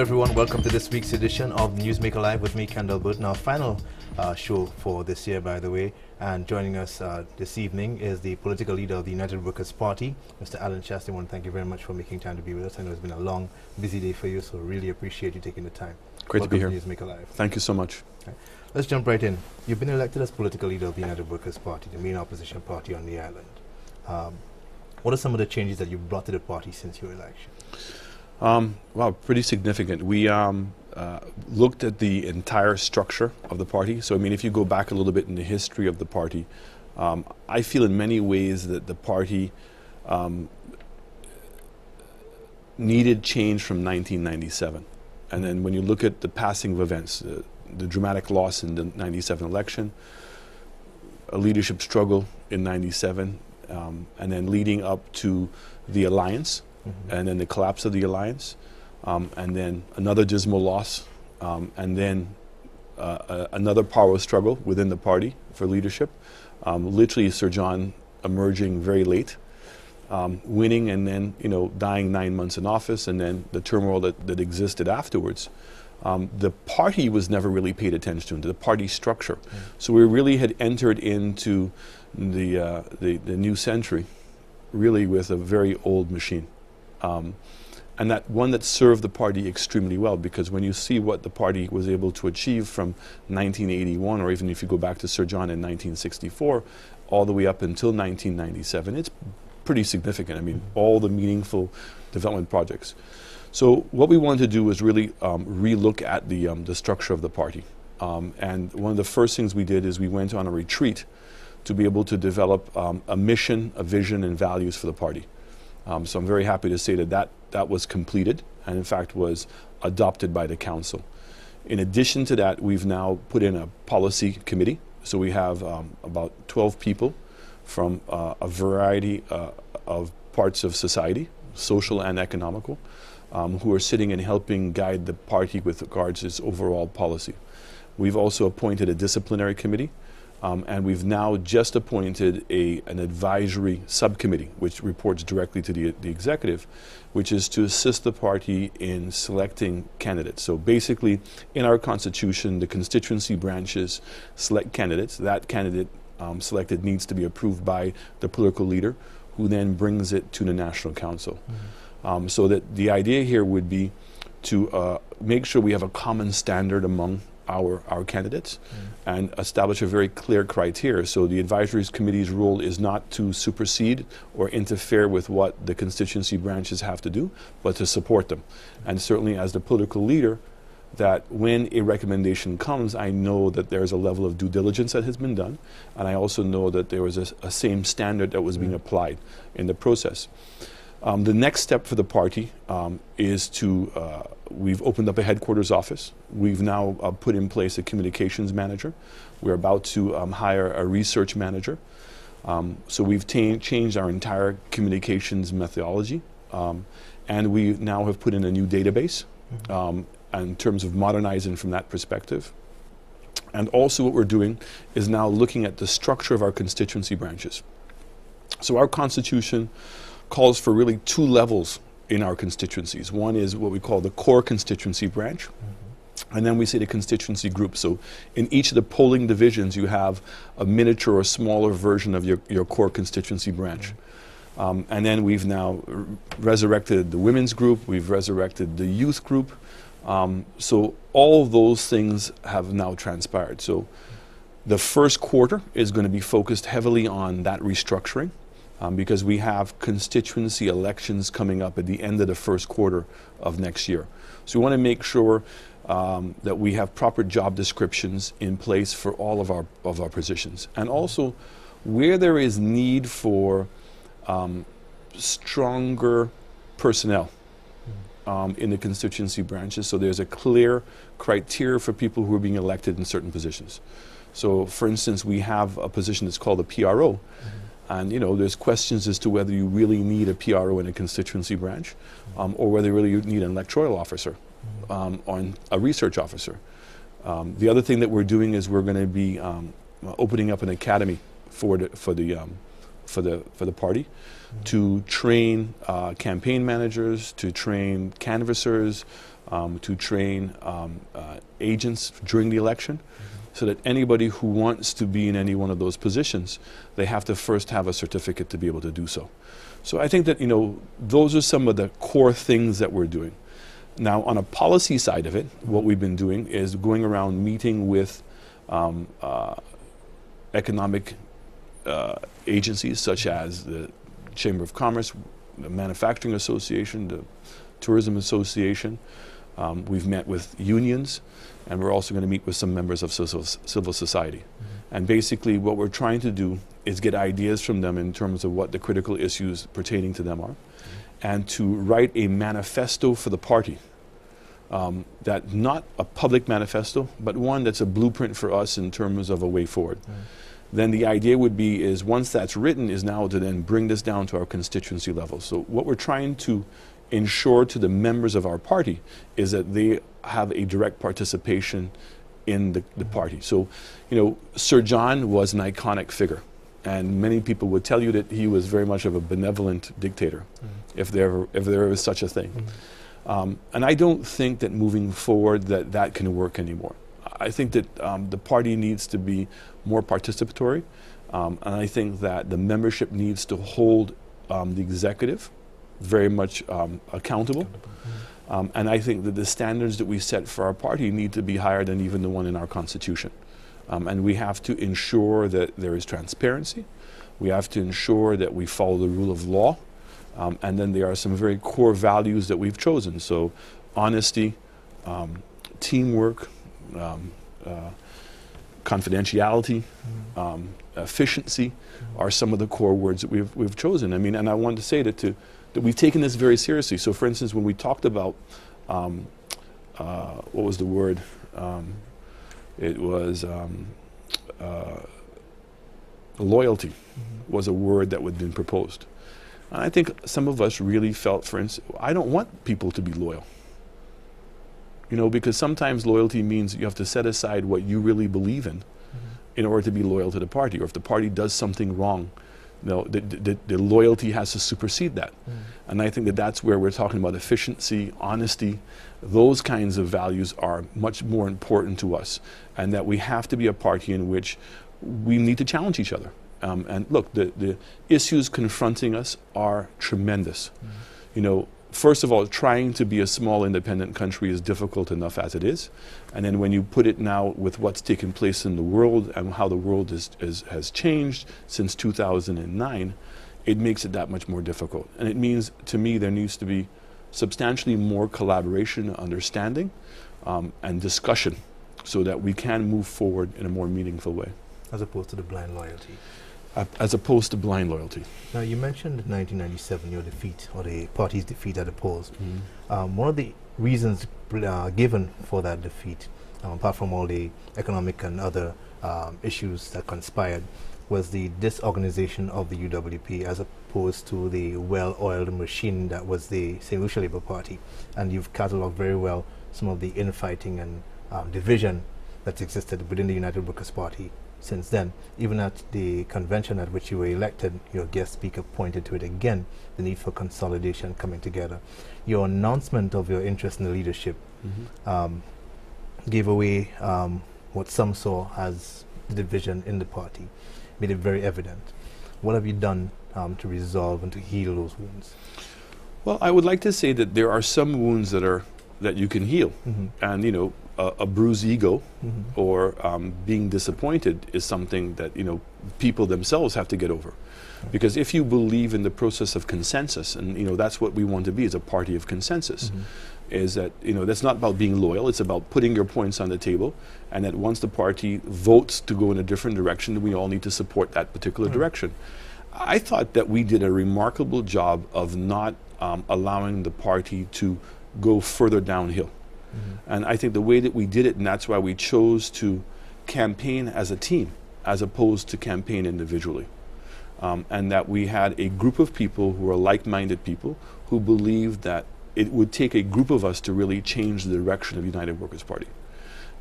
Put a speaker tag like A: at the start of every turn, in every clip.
A: everyone. Welcome to this week's edition of Newsmaker Live with me, Kendall Burton. Our final show for this year, by the way. And joining us this evening is the political leader of the United Workers' Party, Mr. Alan Shastri. I want to thank you very much for making time to be with us. I know it's been a long, busy day for you, so really appreciate you taking the time.
B: Great
A: Welcome
B: to be here.
A: Newsmaker Live.
B: Thank you so much.
A: Okay. Let's jump right in. You've been elected as political leader of the United Workers' Party, the main opposition party on the island. What are some of the changes that you've brought to the party since your election?
B: Wow, pretty significant. We looked at the entire structure of the party. So, I mean, if you go back a little bit in the history of the party, I feel in many ways that the party needed change from 1997. And then when you look at the passing of events, the dramatic loss in the 97 election, a leadership struggle in 97, and then leading up to the alliance, and then the collapse of the alliance, and then another dismal loss, and then another power struggle within the party for leadership. Literally, Sir John emerging very late, winning, and then dying 9 months in office, and then the turmoil that existed afterwards. The party was never really paid attention to, the party structure. So we really had entered into the new century, really with a very old machine. And that one that served the party extremely well, because when you see what the party was able to achieve from 1981, or even if you go back to Sir John in 1964, all the way up until 1997, it's pretty significant. I mean, all the meaningful development projects. So what we wanted to do was really relook at the structure of the party. And one of the first things we did is we went on a retreat to be able to develop a mission, a vision, and values for the party. So I'm very happy to say that was completed, and in fact was adopted by the council. In addition to that, we've now put in a policy committee. So we have about 12 people from a variety of parts of society, social and economical, who are sitting and helping guide the party with regards to its overall policy. We've also appointed a disciplinary committee. And we've now just appointed an advisory subcommittee, which reports directly to the executive, which is to assist the party in selecting candidates. So basically, in our constitution, the constituency branches select candidates. That candidate selected needs to be approved by the political leader, who then brings it to the National Council. So that the idea here would be to make sure we have a common standard among our candidates and establish a very clear criteria. So the advisory committee's role is not to supersede or interfere with what the constituency branches have to do, but to support them. And certainly as the political leader, that when a recommendation comes, I know that there's a level of due diligence that has been done, and I also know that there was a same standard that was being applied in the process. The next step for the party is to, we've opened up a headquarters office. We've now put in place a communications manager. We're about to hire a research manager. So we've changed our entire communications methodology. And we now have put in a new database in terms of modernizing from that perspective. And also what we're doing is now looking at the structure of our constituency branches. So our constitution calls for really two levels in our constituencies. One is what we call the core constituency branch, and then we say the constituency group. So in each of the polling divisions, you have a miniature or smaller version of your core constituency branch. And then we've now resurrected the women's group, we've resurrected the youth group. So all those things have now transpired. So the first quarter is going to be focused heavily on that restructuring. Because we have constituency elections coming up at the end of the first quarter of next year. So we want to make sure that we have proper job descriptions in place for all of our positions. And also, where there is need for stronger personnel in the constituency branches, so there's a clear criteria for people who are being elected in certain positions. So, for instance, we have a position that's called a PRO. And there's questions as to whether you really need a PRO in a constituency branch, or whether you really need an electoral officer, or a research officer. The other thing that we're doing is we're going to be opening up an academy for the party to train campaign managers, to train canvassers, to train agents during the election, so that anybody who wants to be in any one of those positions, they have to first have a certificate to be able to do so. So I think that, those are some of the core things that we're doing. Now, on a policy side of it, what we've been doing is going around meeting with economic agencies such as the Chamber of Commerce, the Manufacturing Association, the Tourism Association. We've met with unions, and we're also going to meet with some members of civil society. And basically what we're trying to do is get ideas from them in terms of what the critical issues pertaining to them are, and to write a manifesto for the party. That not a public manifesto, but one that's a blueprint for us in terms of a way forward. Then the idea would be is once that's written is now to then bring this down to our constituency level. So what we're trying to ensure to the members of our party is that they have a direct participation in the party. So, Sir John was an iconic figure, and many people would tell you that he was very much of a benevolent dictator, if there was such a thing. And I don't think that moving forward that can work anymore. I think that the party needs to be more participatory, and I think that the membership needs to hold the executive very much accountable. And I think that the standards that we set for our party need to be higher than even the one in our Constitution. And we have to ensure that there is transparency. We have to ensure that we follow the rule of law. And then there are some very core values that we've chosen. So honesty, teamwork, confidentiality, efficiency are some of the core words that we've chosen. I mean, and I want to say that we've taken this very seriously. So for instance, when we talked about, what was the word? It was loyalty was a word that had been proposed. And I think some of us really felt, for instance, I don't want people to be loyal. Because sometimes loyalty means you have to set aside what you really believe in order to be loyal to the party. Or if the party does something wrong, the loyalty has to supersede that. And I think that that's where we're talking about efficiency, honesty. Those kinds of values are much more important to us, and that we have to be a party in which we need to challenge each other. And look, the issues confronting us are tremendous. First of all, trying to be a small independent country is difficult enough as it is. And then when you put it now with what's taken place in the world and how the world has changed since 2009, it makes it that much more difficult. And it means, to me, there needs to be substantially more collaboration, understanding, and discussion so that we can move forward in a more meaningful way.
A: As opposed to the blind loyalty.
B: As opposed to blind loyalty.
A: Now, you mentioned 1997, your defeat, or the party's defeat at the polls. One of the reasons given for that defeat, apart from all the economic and other issues that conspired, was the disorganization of the UWP as opposed to the well-oiled machine that was the St. Lucia Labour Party. And you've catalogued very well some of the infighting and division that's existed within the United Workers' Party since then. Even at the convention at which you were elected, your guest speaker pointed to it again, the need for consolidation, coming together. Your announcement of your interest in the leadership gave away what some saw as the division in the party, made it very evident. What have you done to resolve and to heal those wounds?
B: Well, I would like to say that there are some wounds that you can heal. And, a bruised ego or being disappointed is something that, people themselves have to get over. Because if you believe in the process of consensus, and, that's what we want to be, is a party of consensus, is that, that's not about being loyal, it's about putting your points on the table, and that once the party votes to go in a different direction, we all need to support that particular direction. I thought that we did a remarkable job of not allowing the party to go further downhill. And I think the way that we did it, and that's why we chose to campaign as a team as opposed to campaign individually. And that we had a group of people who are like-minded people who believed that it would take a group of us to really change the direction of United Workers' Party.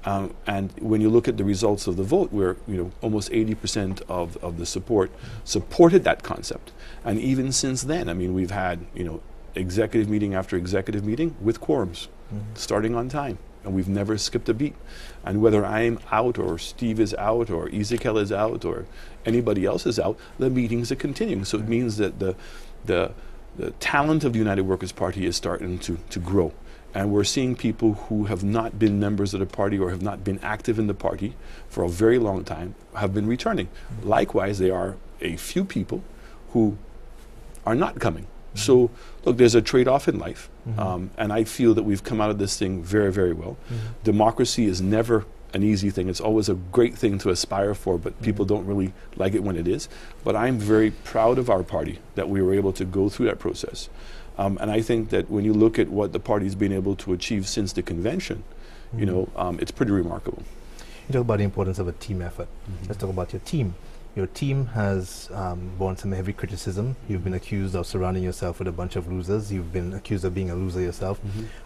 B: And when you look at the results of the vote, where almost 80% of the support supported that concept. And even since then, I mean, we've had executive meeting after executive meeting with quorums, starting on time. And we've never skipped a beat. And whether I'm out or Steve is out or Ezekiel is out or anybody else is out, the meetings are continuing. So it means that the talent of the United Workers' Party is starting to grow. And we're seeing people who have not been members of the party or have not been active in the party for a very long time have been returning. Likewise, there are a few people who are not coming. So, look, there's a trade-off in life, and I feel that we've come out of this thing very, very well. Democracy is never an easy thing. It's always a great thing to aspire for, but people don't really like it when it is. But I'm very proud of our party that we were able to go through that process. And I think that when you look at what the party's been able to achieve since the convention, you know, it's pretty remarkable.
A: You talk about the importance of a team effort. Let's talk about your team. Your team has borne some heavy criticism. You've been accused of surrounding yourself with a bunch of losers. You've been accused of being a loser yourself.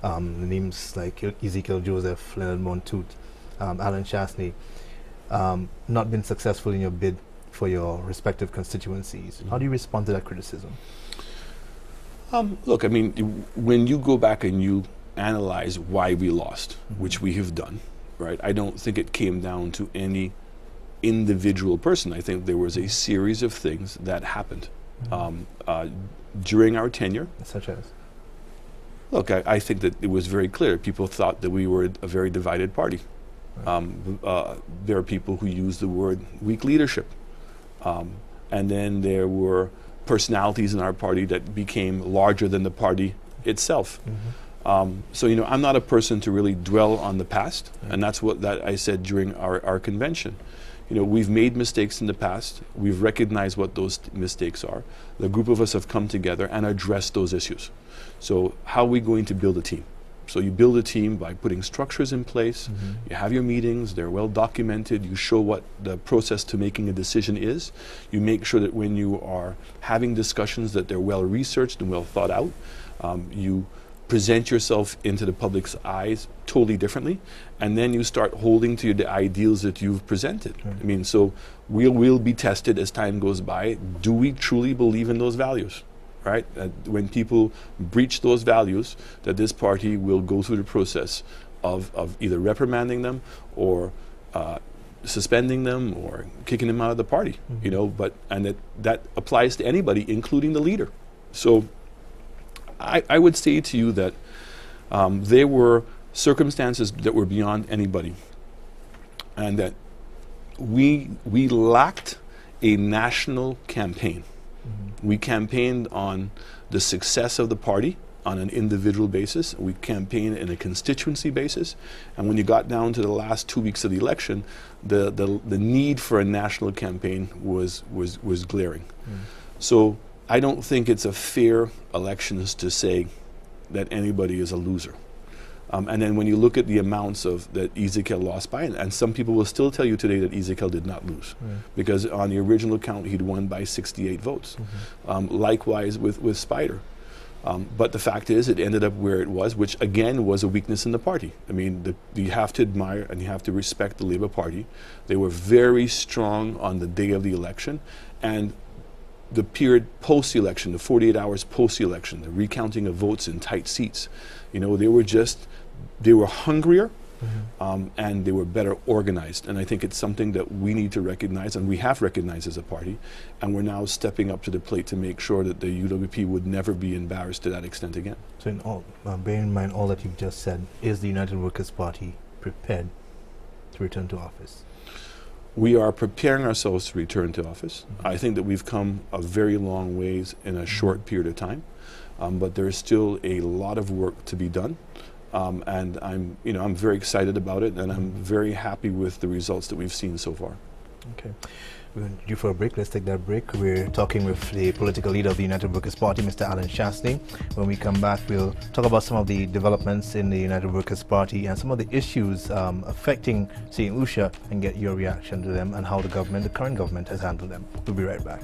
A: Names like Ezekiel Joseph, Leonard Montoot, Alan Chasney, not been successful in your bid for your respective constituencies. How do you respond to that criticism?
B: Look, I mean, when you go back and you analyze why we lost, which we have done, right, I don't think it came down to any individual person. I think there was a series of things that happened during our tenure.
A: Such as?
B: Look, I think that it was very clear. People thought that we were a very divided party. There are people who use the word weak leadership. And then there were personalities in our party that became larger than the party itself. So, you know, I'm not a person to really dwell on the past, and that's what I said during our convention. You know, we've made mistakes in the past. We've recognized what those mistakes are. The group of us have come together and addressed those issues. So how are we going to build a team? So you build a team by putting structures in place. You have your meetings. They're well documented. You show what the process to making a decision is. You make sure that when you are having discussions that they're well researched and well thought out. You present yourself into the public's eyes totally differently, and then you start holding to the ideals that you've presented. I mean, so we'll be tested as time goes by. Do we truly believe in those values, right? When people breach those values, that this party will go through the process of either reprimanding them or suspending them or kicking them out of the party, you know, and that applies to anybody, including the leader. So I would say to you that there were circumstances that were beyond anybody, and that we lacked a national campaign. We campaigned on the success of the party on an individual basis. We campaigned in a constituency basis, and when you got down to the last 2 weeks of the election, the need for a national campaign was glaring. So I don't think it's a fair elections to say that anybody is a loser. And then when you look at the amounts that Ezekiel lost by, and some people will still tell you today that Ezekiel did not lose, because on the original count he'd won by 68 votes. Likewise with Spider. But the fact is, it ended up where it was, which again was a weakness in the party. I mean, you have to admire and you have to respect the Labour Party. They were very strong on the day of the election, and the period post-election, the 48 hours post-election, the recounting of votes in tight seats, you know, they were hungrier, and they were better organized. And I think it's something that we need to recognize, and we have recognized as a party, and we're now stepping up to the plate to make sure that the UWP would never be embarrassed to that extent again.
A: So in all, bearing in mind all that you've just said, is the United Workers' Party prepared to return to office?
B: We are preparing ourselves to return to office. I think that we've come a very long ways in a short period of time, but there is still a lot of work to be done. And I'm very excited about it, and I'm very happy with the results that we've seen so far.
A: Okay. We're due for a break. Let's take that break. We're talking with the political leader of the United Workers' Party, Mr. Alan Chasney. When we come back, we'll talk about some of the developments in the United Workers' Party and some of the issues affecting St. Lucia, and get your reaction to them and how the current government has handled them. We'll be right back.